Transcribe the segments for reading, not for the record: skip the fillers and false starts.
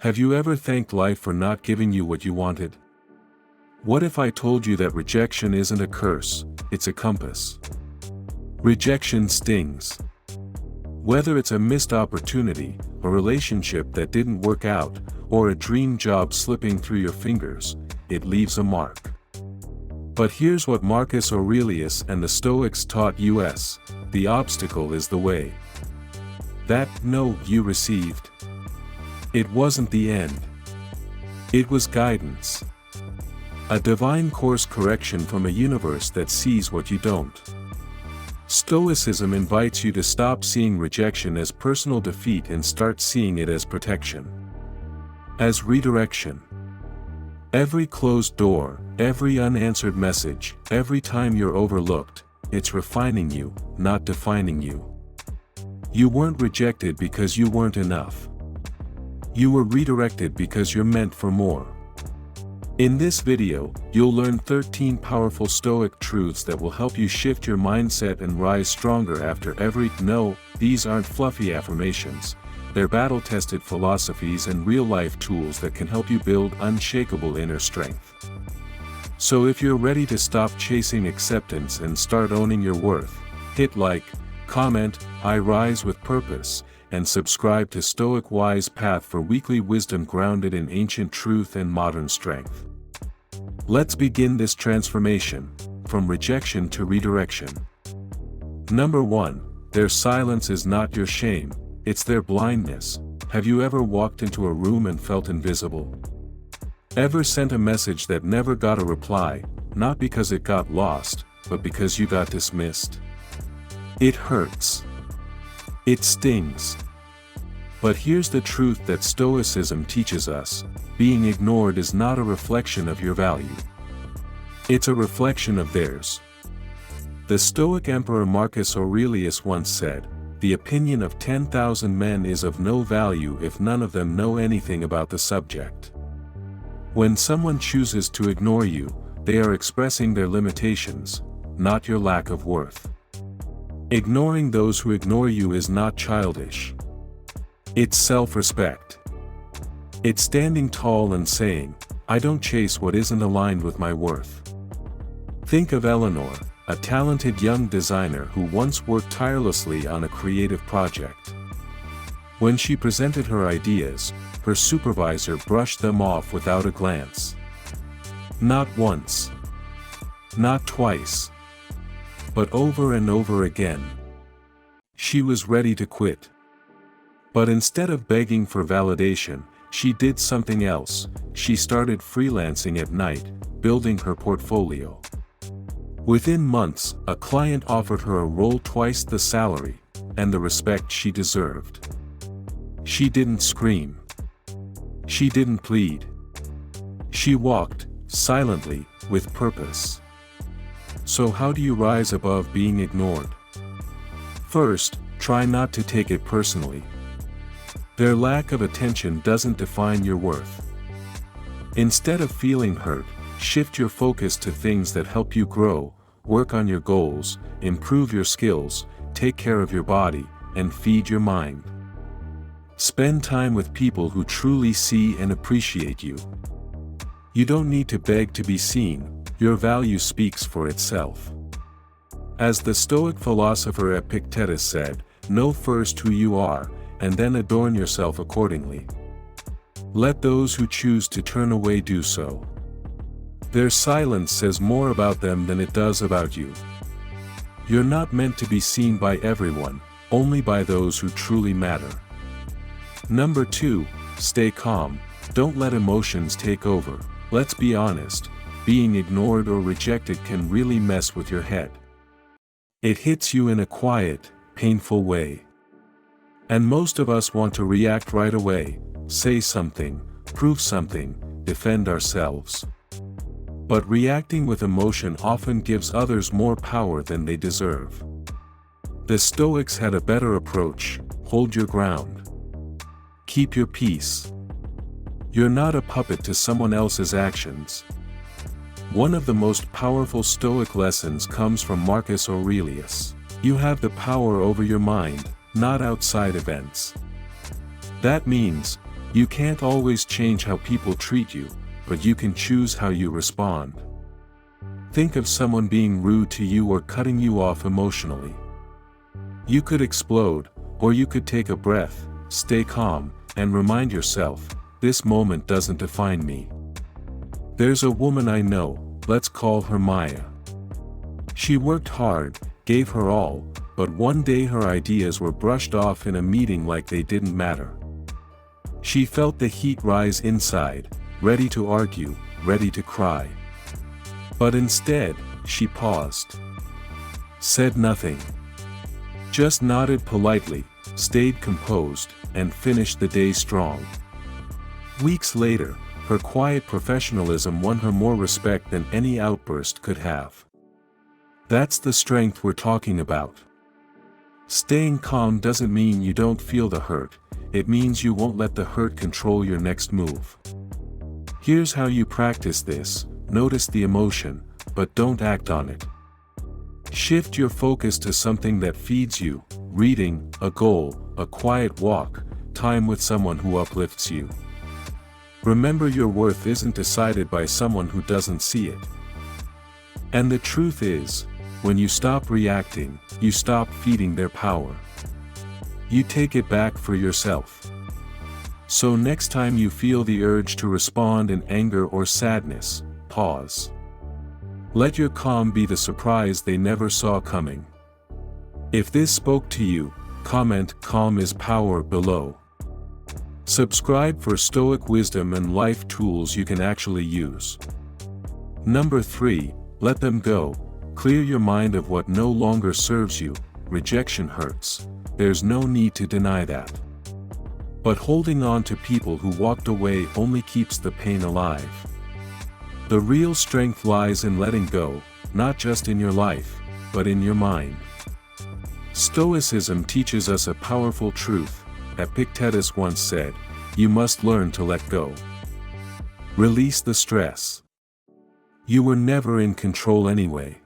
Have you ever thanked life for not giving you what you wanted? What if I told you that rejection isn't a curse, it's a compass? Rejection stings. Whether it's a missed opportunity, a relationship that didn't work out, or a dream job slipping through your fingers, it leaves a mark. But here's what Marcus Aurelius and the Stoics taught us: the obstacle is the way. That no you received. It wasn't the end. It was guidance. A divine course correction from a universe that sees what you don't. Stoicism invites you to stop seeing rejection as personal defeat and start seeing it as protection. As redirection. Every closed door, every unanswered message, every time you're overlooked, it's refining you, not defining you. You weren't rejected because you weren't enough. You were redirected because you're meant for more. In this video, you'll learn 13 powerful Stoic truths that will help you shift your mindset and rise stronger after every no. These aren't fluffy affirmations. They're battle-tested philosophies and real-life tools that can help you build unshakable inner strength. So if you're ready to stop chasing acceptance and start owning your worth, hit like, comment, I rise with purpose, and subscribe to Stoic Wise Path for weekly wisdom grounded in ancient truth and modern strength. Let's begin this transformation, from rejection to redirection. Number 1, their silence is not your shame, it's their blindness. Have you ever walked into a room and felt invisible? Ever sent a message that never got a reply, not because it got lost, but because you got dismissed? It hurts. It stings. But here's the truth that Stoicism teaches us: being ignored is not a reflection of your value. It's a reflection of theirs. The Stoic Emperor Marcus Aurelius once said, "The opinion of 10,000 men is of no value if none of them know anything about the subject." When someone chooses to ignore you, they are expressing their limitations, not your lack of worth. Ignoring those who ignore you is not childish. It's self-respect. It's standing tall and saying, I don't chase what isn't aligned with my worth. Think of Eleanor, a talented young designer who once worked tirelessly on a creative project. When she presented her ideas, her supervisor brushed them off without a glance. Not once. Not twice. But over and over again. She was ready to quit. But instead of begging for validation, she did something else. She started freelancing at night, building her portfolio. Within months, a client offered her a role twice the salary, and the respect she deserved. She didn't scream. She didn't plead. She walked, silently, with purpose. So how do you rise above being ignored? First, try not to take it personally. Their lack of attention doesn't define your worth. Instead of feeling hurt, shift your focus to things that help you grow, work on your goals, improve your skills, take care of your body, and feed your mind. Spend time with people who truly see and appreciate you. You don't need to beg to be seen, your value speaks for itself. As the Stoic philosopher Epictetus said, know first who you are, and then adorn yourself accordingly. Let those who choose to turn away do so. Their silence says more about them than it does about you. You're not meant to be seen by everyone, only by those who truly matter. Number 2, stay calm. Don't let emotions take over. Let's be honest, being ignored or rejected can really mess with your head. It hits you in a quiet, painful way. And most of us want to react right away, say something, prove something, defend ourselves. But reacting with emotion often gives others more power than they deserve. The Stoics had a better approach: hold your ground. Keep your peace. You're not a puppet to someone else's actions. One of the most powerful Stoic lessons comes from Marcus Aurelius. You have the power over your mind, not outside events. That means, You can't always change how people treat you, but you can choose how you respond. Think of someone being rude to you or cutting you off emotionally. You could explode, or you could take a breath, stay calm, and remind yourself, this moment doesn't define me. There's a woman I know, let's call her Maya. She worked hard, gave her all, but one day her ideas were brushed off in a meeting like they didn't matter. She felt the heat rise inside, ready to argue, ready to cry. But instead, she paused. Said nothing. Just nodded politely, stayed composed, and finished the day strong. Weeks later, her quiet professionalism won her more respect than any outburst could have. That's the strength we're talking about. Staying calm doesn't mean you don't feel the hurt, it means you won't let the hurt control your next move. Here's how you practice this: notice the emotion, but don't act on it. Shift your focus to something that feeds you: reading, a goal, a quiet walk, time with someone who uplifts you. Remember, your worth isn't decided by someone who doesn't see it. And the truth is, when you stop reacting, you stop feeding their power. You take it back for yourself. So next time you feel the urge to respond in anger or sadness, pause. Let your calm be the surprise they never saw coming. If this spoke to you, comment "Calm is power" below. Subscribe for Stoic wisdom and life tools you can actually use. Number 3, let them go. Clear your mind of what no longer serves you. Rejection hurts. There's no need to deny that. But holding on to people who walked away only keeps the pain alive. The real strength lies in letting go, not just in your life, but in your mind. Stoicism teaches us a powerful truth. Epictetus once said, "You must learn to let go." Release the stress. You were never in control anyway.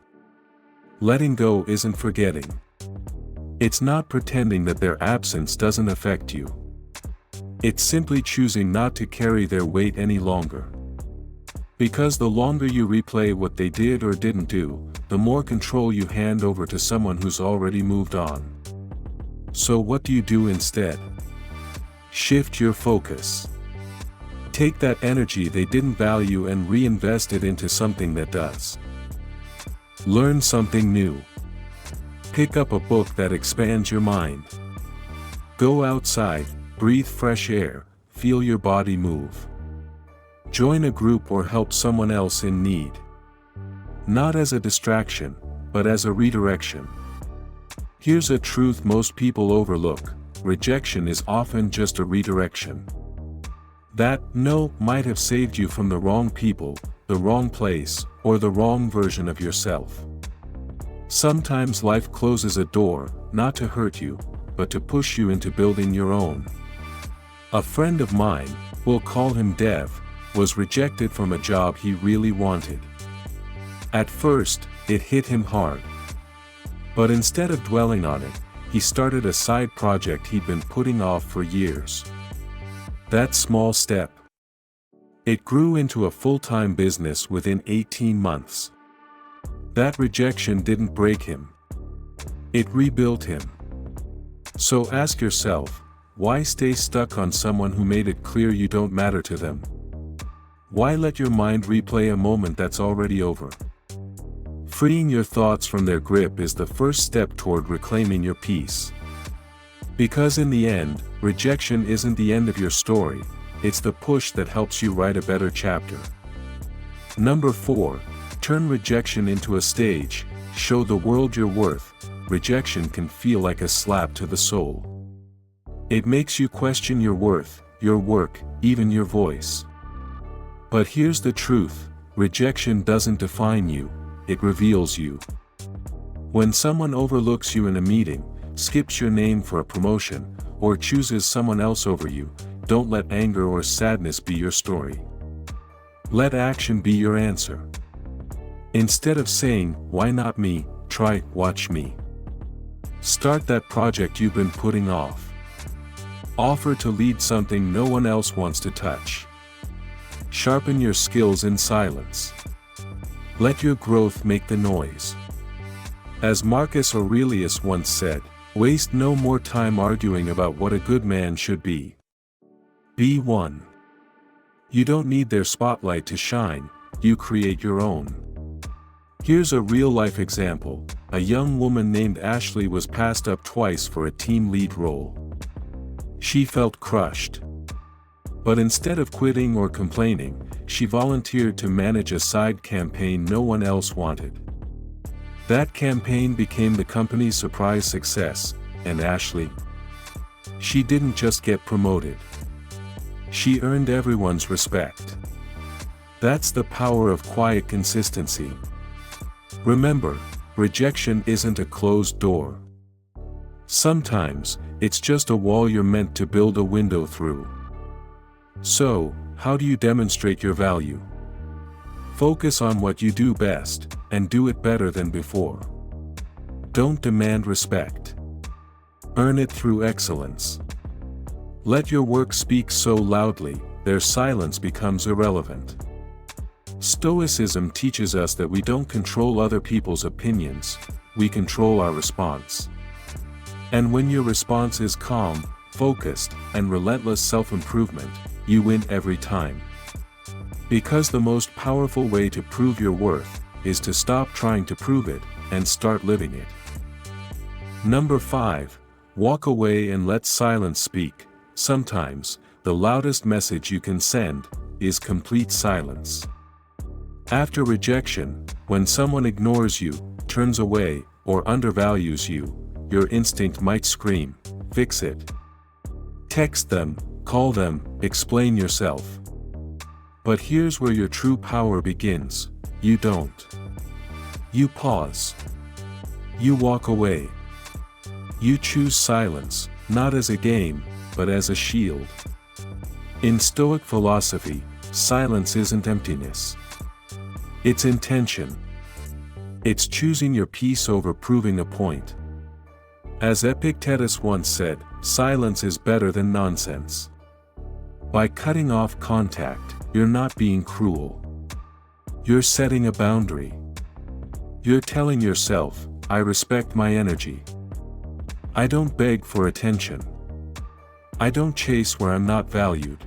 Letting go isn't forgetting. It's not pretending that their absence doesn't affect you. It's simply choosing not to carry their weight any longer. Because the longer you replay what they did or didn't do, the more control you hand over to someone who's already moved on. So what do you do instead? Shift your focus. Take that energy they didn't value and reinvest it into something that does. Learn something new. Pick up a book that expands your mind. Go outside, breathe fresh air, feel your body move. Join a group or help someone else in need. Not as a distraction, but as a redirection. Here's a truth most people overlook: rejection is often just a redirection. That no might have saved you from the wrong people, the wrong place, or the wrong version of yourself. Sometimes life closes a door, not to hurt you, but to push you into building your own. A friend of mine, we'll call him Dev, was rejected from a job he really wanted. At first, it hit him hard. But instead of dwelling on it, he started a side project he'd been putting off for years. That small step. It grew into a full-time business within 18 months. That rejection didn't break him. It rebuilt him. So ask yourself, why stay stuck on someone who made it clear you don't matter to them? Why let your mind replay a moment that's already over? Freeing your thoughts from their grip is the first step toward reclaiming your peace. Because in the end, rejection isn't the end of your story, it's the push that helps you write a better chapter. Number 4, turn rejection into a stage. Show the world your worth. Rejection can feel like a slap to the soul. It makes you question your worth, your work, even your voice. But here's the truth: rejection doesn't define you, it reveals you. When someone overlooks you in a meeting, skips your name for a promotion, or chooses someone else over you, don't let anger or sadness be your story. Let action be your answer. Instead of saying, "Why not me?" try, "Watch me." Start that project you've been putting off. Offer to lead something no one else wants to touch. Sharpen your skills in silence. Let your growth make the noise. As Marcus Aurelius once said, waste no more time arguing about what a good man should be. Be one. You don't need their spotlight to shine, you create your own. Here's a real-life example. A young woman named Ashley was passed up twice for a team lead role. She felt crushed. But instead of quitting or complaining, she volunteered to manage a side campaign no one else wanted. That campaign became the company's surprise success, and Ashley? She didn't just get promoted. She earned everyone's respect. That's the power of quiet consistency. Remember, rejection isn't a closed door. Sometimes, it's just a wall you're meant to build a window through. So, how do you demonstrate your value? Focus on what you do best, and do it better than before. Don't demand respect. Earn it through excellence. Let your work speak so loudly, their silence becomes irrelevant. Stoicism teaches us that we don't control other people's opinions, we control our response. And when your response is calm, focused, and relentless self-improvement, you win every time. Because the most powerful way to prove your worth is to stop trying to prove it and start living it. Number 5. Walk away and let silence speak. Sometimes, the loudest message you can send is complete silence. After rejection, when someone ignores you, turns away, or undervalues you, your instinct might scream, "Fix it." Text them, call them, explain yourself. But here's where your true power begins. You don't. You pause. You walk away. You choose silence, not as a game, but as a shield. In Stoic philosophy, silence isn't emptiness. It's intention. It's choosing your peace over proving a point. As Epictetus once said, silence is better than nonsense. By cutting off contact, you're not being cruel. You're setting a boundary. You're telling yourself, I respect my energy. I don't beg for attention. I don't chase where I'm not valued.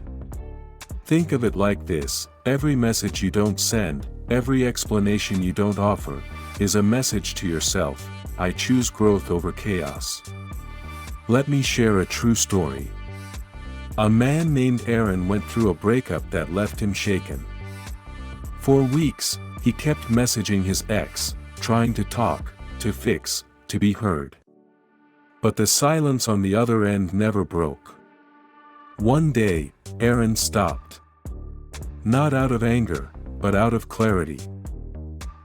Think of it like this: every message you don't send, every explanation you don't offer, is a message to yourself, I choose growth over chaos. Let me share a true story. A man named Aaron went through a breakup that left him shaken. For weeks, he kept messaging his ex, trying to talk, to fix, to be heard. But the silence on the other end never broke. One day, Aaron stopped. Not out of anger, but out of clarity.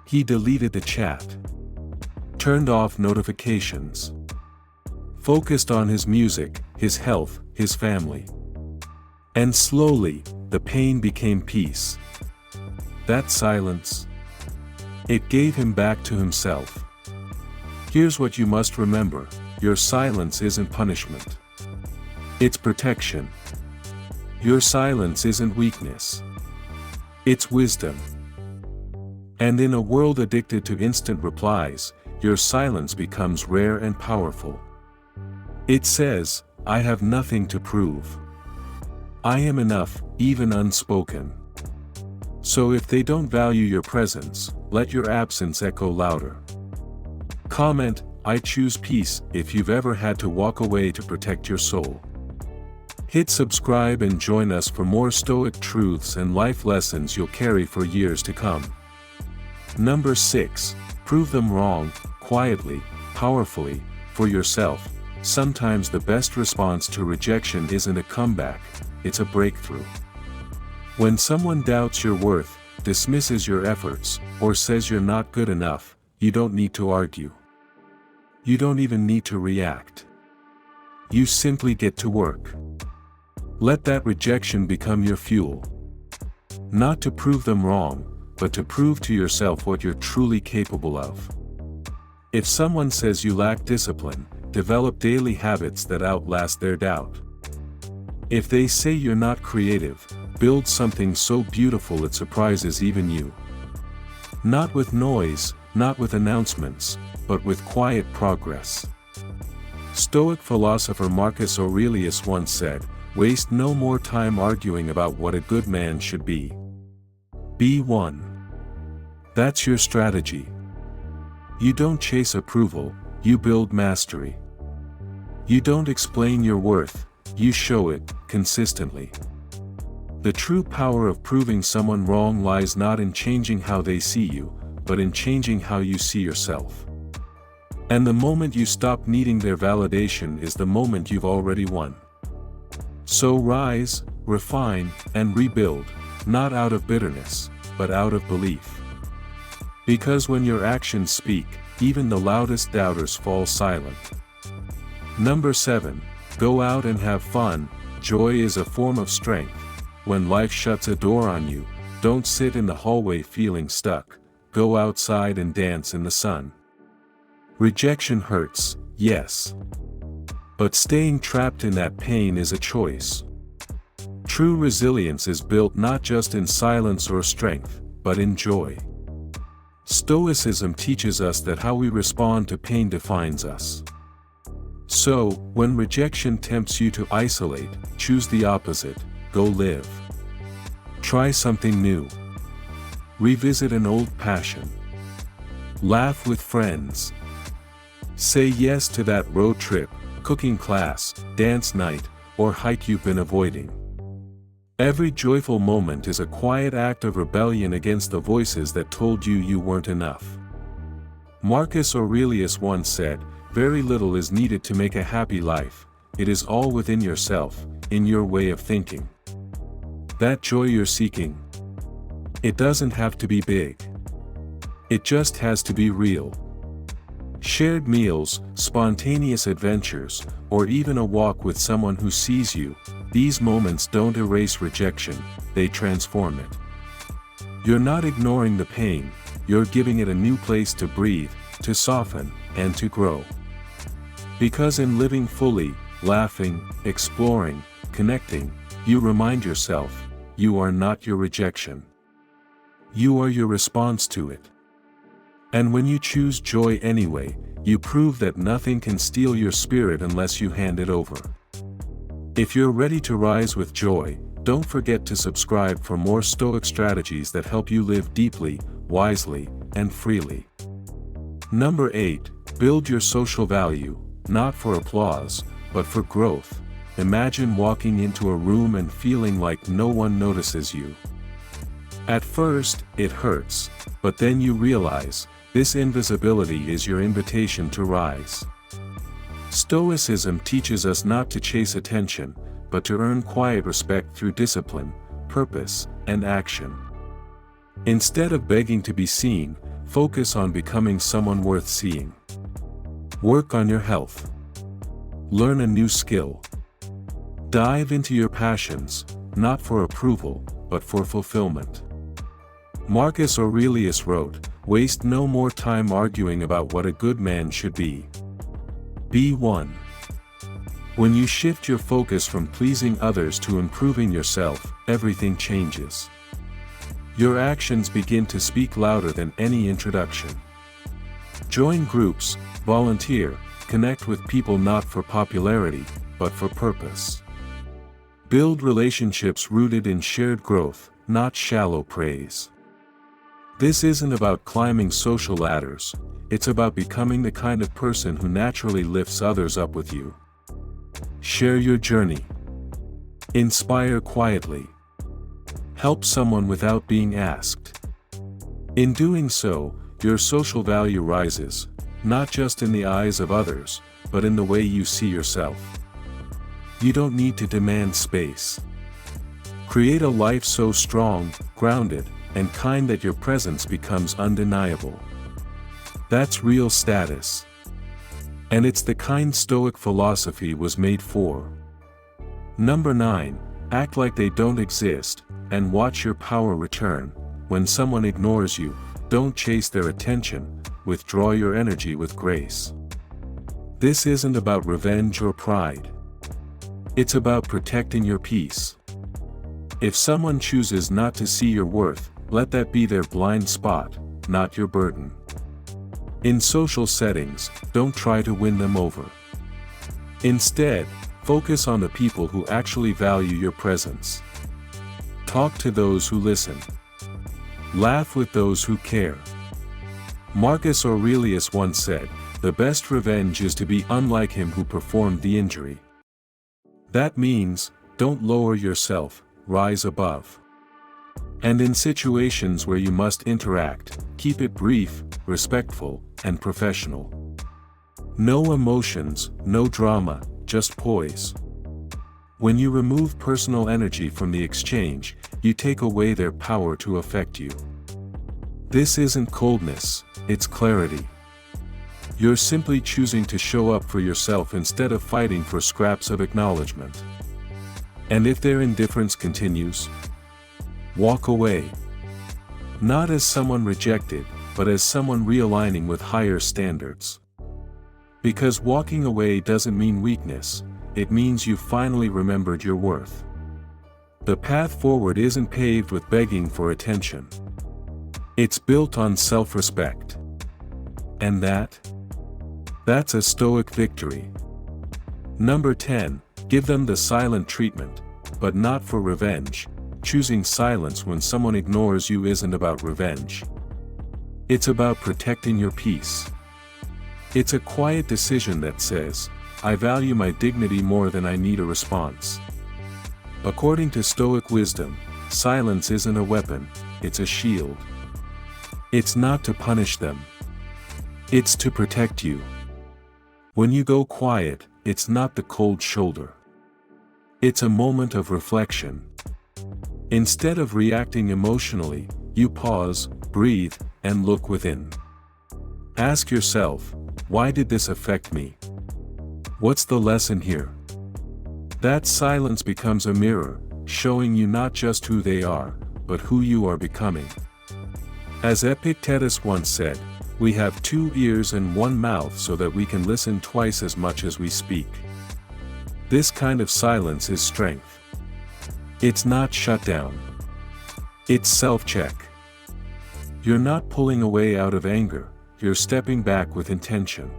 He deleted the chat. Turned off notifications. Focused on his music, his health, his family. And slowly, the pain became peace. That silence, it gave him back to himself. Here's what you must remember: your silence isn't punishment. It's protection. Your silence isn't weakness. It's wisdom. And in a world addicted to instant replies, your silence becomes rare and powerful. It says, I have nothing to prove. I am enough, even unspoken. So if they don't value your presence, let your absence echo louder. Comment, I choose peace, if you've ever had to walk away to protect your soul. Hit subscribe and join us for more Stoic truths and life lessons you'll carry for years to come. Number 6. Prove them wrong, quietly, powerfully, for yourself. Sometimes the best response to rejection isn't a comeback, it's a breakthrough. When someone doubts your worth, dismisses your efforts, or says you're not good enough, you don't need to argue. You don't even need to react. You simply get to work. Let that rejection become your fuel. Not to prove them wrong, but to prove to yourself what you're truly capable of. If someone says you lack discipline, develop daily habits that outlast their doubt. If they say you're not creative, build something so beautiful it surprises even you. Not with noise, not with announcements, but with quiet progress. Stoic philosopher Marcus Aurelius once said, "Waste no more time arguing about what a good man should be. Be one." That's your strategy. You don't chase approval, you build mastery. You don't explain your worth, you show it, consistently. The true power of proving someone wrong lies not in changing how they see you, but in changing how you see yourself. And the moment you stop needing their validation is the moment you've already won. So rise, refine, and rebuild, not out of bitterness, but out of belief. Because when your actions speak, even the loudest doubters fall silent. Number 7. Go out and have fun. Joy is a form of strength. When life shuts a door on you, don't sit in the hallway feeling stuck. Go outside and dance in the sun. Rejection hurts, yes. But staying trapped in that pain is a choice. True resilience is built not just in silence or strength, but in joy. Stoicism teaches us that how we respond to pain defines us. So, when rejection tempts you to isolate, choose the opposite, go live. Try something new. Revisit an old passion. Laugh with friends. Say yes to that road trip, cooking class, dance night, or hike you've been avoiding. Every joyful moment is a quiet act of rebellion against the voices that told you you weren't enough. Marcus Aurelius once said, "Very little is needed to make a happy life, it is all within yourself, in your way of thinking." That joy you're seeking, it doesn't have to be big. It just has to be real. Shared meals, spontaneous adventures, or even a walk with someone who sees you, these moments don't erase rejection, they transform it. You're not ignoring the pain, you're giving it a new place to breathe, to soften, and to grow. Because in living fully, laughing, exploring, connecting, you remind yourself, you are not your rejection. You are your response to it. And when you choose joy anyway, you prove that nothing can steal your spirit unless you hand it over. If you're ready to rise with joy, don't forget to subscribe for more Stoic strategies that help you live deeply, wisely, and freely. Number 8. Build your social value, not for applause, but for growth. Imagine walking into a room and feeling like no one notices you. At first, it hurts, but then you realize, this invisibility is your invitation to rise. Stoicism teaches us not to chase attention, but to earn quiet respect through discipline, purpose, and action. Instead of begging to be seen, focus on becoming someone worth seeing. Work on your health. Learn a new skill. Dive into your passions, not for approval, but for fulfillment. Marcus Aurelius wrote, "Waste no more time arguing about what a good man should be. Be one." When you shift your focus from pleasing others to improving yourself, everything changes. Your actions begin to speak louder than any introduction. Join groups, volunteer, connect with people not for popularity, but for purpose. Build relationships rooted in shared growth, not shallow praise. This isn't about climbing social ladders, it's about becoming the kind of person who naturally lifts others up with you. Share your journey. Inspire quietly. Help someone without being asked. In doing so, your social value rises, not just in the eyes of others, but in the way you see yourself. You don't need to demand space. Create a life so strong, grounded, and kind that your presence becomes undeniable. That's real status. And it's the kind Stoic philosophy was made for. Number 9. Act like they don't exist, and watch your power return. When someone ignores you, don't chase their attention, withdraw your energy with grace. This isn't about revenge or pride. It's about protecting your peace. If someone chooses not to see your worth, let that be their blind spot, not your burden. In social settings, don't try to win them over. Instead, focus on the people who actually value your presence. Talk to those who listen. Laugh with those who care. Marcus Aurelius once said, "The best revenge is to be unlike him who performed the injury." That means, don't lower yourself, rise above. And in situations where you must interact, keep it brief, respectful, and professional. No emotions, no drama, just poise. When you remove personal energy from the exchange, you take away their power to affect you. This isn't coldness, it's clarity. You're simply choosing to show up for yourself instead of fighting for scraps of acknowledgement. And if their indifference continues, walk away. Not as someone rejected, but as someone realigning with higher standards. Because walking away doesn't mean weakness, it means you finally remembered your worth. The path forward isn't paved with begging for attention. It's built on self-respect. And that's a Stoic victory. Number 10, give them the silent treatment, but not for revenge. Choosing silence when someone ignores you isn't about revenge. It's about protecting your peace. It's a quiet decision that says, I value my dignity more than I need a response. According to Stoic wisdom, silence isn't a weapon, it's a shield. It's not to punish them. It's to protect you. When you go quiet, it's not the cold shoulder. It's a moment of reflection. Instead of reacting emotionally, you pause, breathe, and look within. Ask yourself, why did this affect me? What's the lesson here? That silence becomes a mirror, showing you not just who they are, but who you are becoming. As Epictetus once said, we have 2 ears and 1 mouth so that we can listen twice as much as we speak. This kind of silence is strength. It's not shutdown. It's self-check. You're not pulling away out of anger, you're stepping back with intention.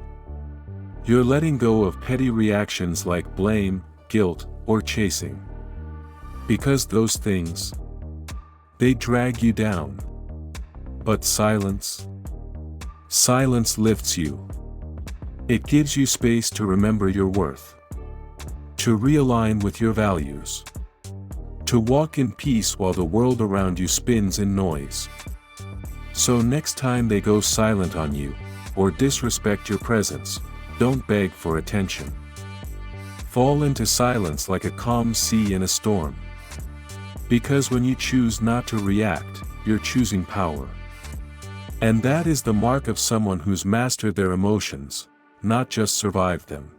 You're letting go of petty reactions like blame, guilt, or chasing. Because those things, they drag you down. But silence lifts you. It gives you space to remember your worth. To realign with your values. To walk in peace while the world around you spins in noise. So next time they go silent on you, or disrespect your presence, don't beg for attention. Fall into silence like a calm sea in a storm. Because when you choose not to react, you're choosing power. And that is the mark of someone who's mastered their emotions, not just survived them.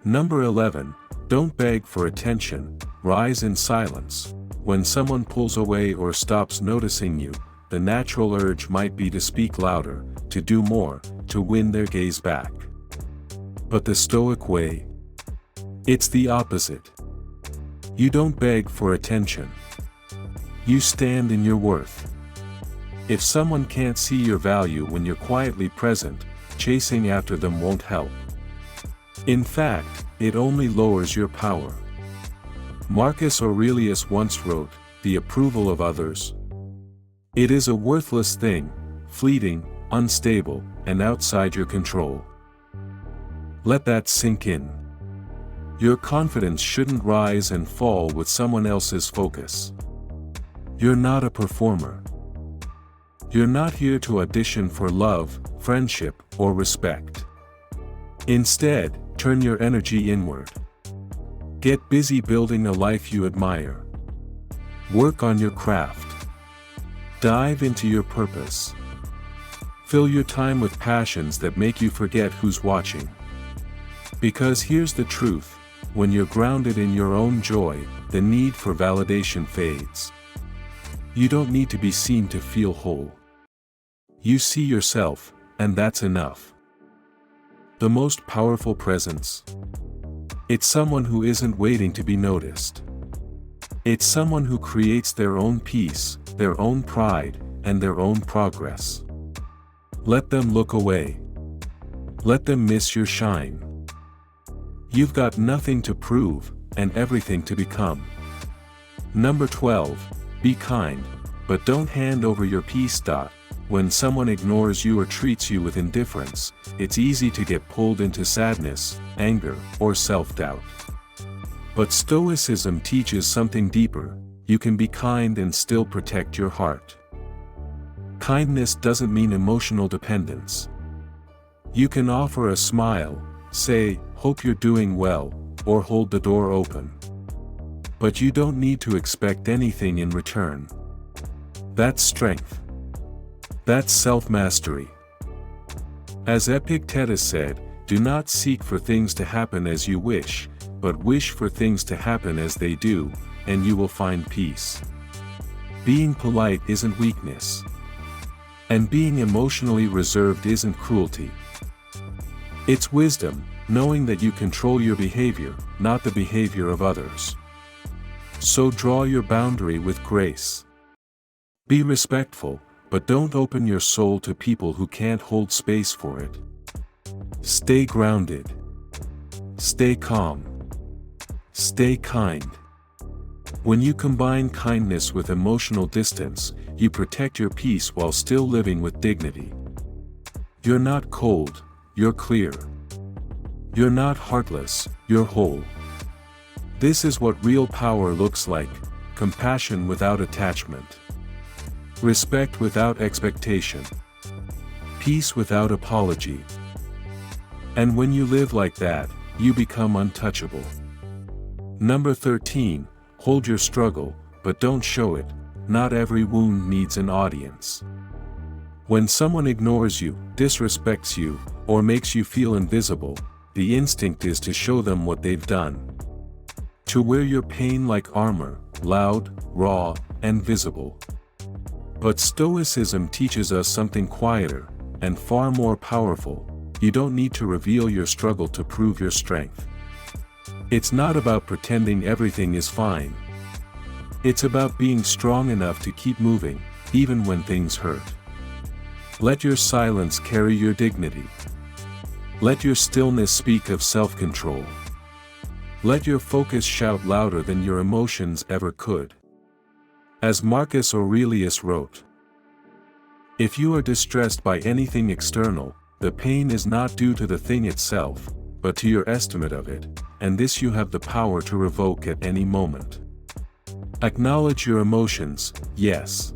Number 11, don't beg for attention, rise in silence. When someone pulls away or stops noticing you, the natural urge might be to speak louder, to do more, to win their gaze back. But the Stoic way? It's the opposite. You don't beg for attention. You stand in your worth. If someone can't see your value when you're quietly present, chasing after them won't help. In fact, it only lowers your power. Marcus Aurelius once wrote, "The approval of others. It is a worthless thing, fleeting, unstable, and outside your control." Let that sink in. Your confidence shouldn't rise and fall with someone else's focus. You're not a performer. You're not here to audition for love, friendship, or respect. Instead, turn your energy inward. Get busy building a life you admire. Work on your craft. Dive into your purpose. Fill your time with passions that make you forget who's watching. Because here's the truth, when you're grounded in your own joy, the need for validation fades. You don't need to be seen to feel whole. You see yourself, and that's enough. The most powerful presence? It's someone who isn't waiting to be noticed. It's someone who creates their own peace, their own pride, and their own progress. Let them look away. Let them miss your shine. You've got nothing to prove, and everything to become. Number 12, be kind, but don't hand over your peace. When someone ignores you or treats you with indifference, it's easy to get pulled into sadness, anger, or self-doubt. But Stoicism teaches something deeper: you can be kind and still protect your heart. Kindness doesn't mean emotional dependence. You can offer a smile, say, "Hope you're doing well," or hold the door open. But you don't need to expect anything in return. That's strength. That's self-mastery. As Epictetus said, do not seek for things to happen as you wish, but wish for things to happen as they do, and you will find peace. Being polite isn't weakness. And being emotionally reserved isn't cruelty. It's wisdom, knowing that you control your behavior, not the behavior of others. So draw your boundary with grace. Be respectful, but don't open your soul to people who can't hold space for it. Stay grounded. Stay calm. Stay kind. When you combine kindness with emotional distance, you protect your peace while still living with dignity. You're not cold, you're clear. You're not heartless, you're whole. This is what real power looks like: compassion without attachment. Respect without expectation. Peace without apology. And when you live like that, you become untouchable. Number 13, hold your struggle, but don't show it. Not every wound needs an audience. When someone ignores you, disrespects you, or makes you feel invisible, the instinct is to show them what they've done. To wear your pain like armor, loud, raw, and visible. But Stoicism teaches us something quieter, and far more powerful: you don't need to reveal your struggle to prove your strength. It's not about pretending everything is fine. It's about being strong enough to keep moving, even when things hurt. Let your silence carry your dignity. Let your stillness speak of self-control. Let your focus shout louder than your emotions ever could. As Marcus Aurelius wrote, "If you are distressed by anything external, the pain is not due to the thing itself, but to your estimate of it, and this you have the power to revoke at any moment." Acknowledge your emotions, yes.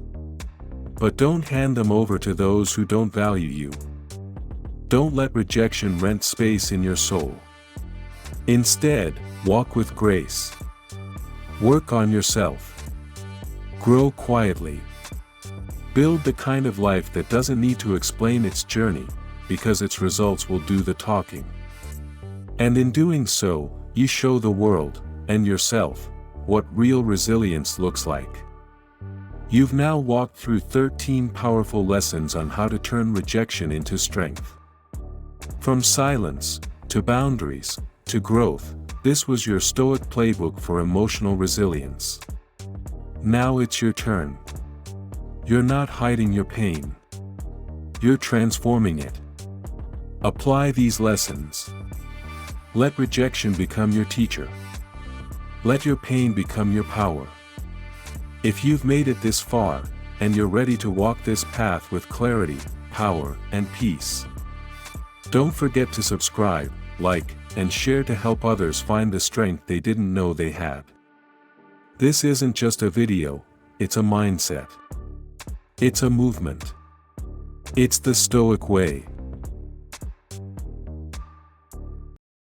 But don't hand them over to those who don't value you. Don't let rejection rent space in your soul. Instead, walk with grace. Work on yourself. Grow quietly. Build the kind of life that doesn't need to explain its journey, because its results will do the talking. And in doing so, you show the world, and yourself, what real resilience looks like. You've now walked through 13 powerful lessons on how to turn rejection into strength. From silence, to boundaries, to growth, this was your Stoic playbook for emotional resilience. Now it's your turn. You're not hiding your pain. You're transforming it. Apply these lessons. Let rejection become your teacher. Let your pain become your power. If you've made it this far, and you're ready to walk this path with clarity, power, and peace, don't forget to subscribe, like, and share to help others find the strength they didn't know they had. This isn't just a video, it's a mindset. It's a movement. It's the Stoic way.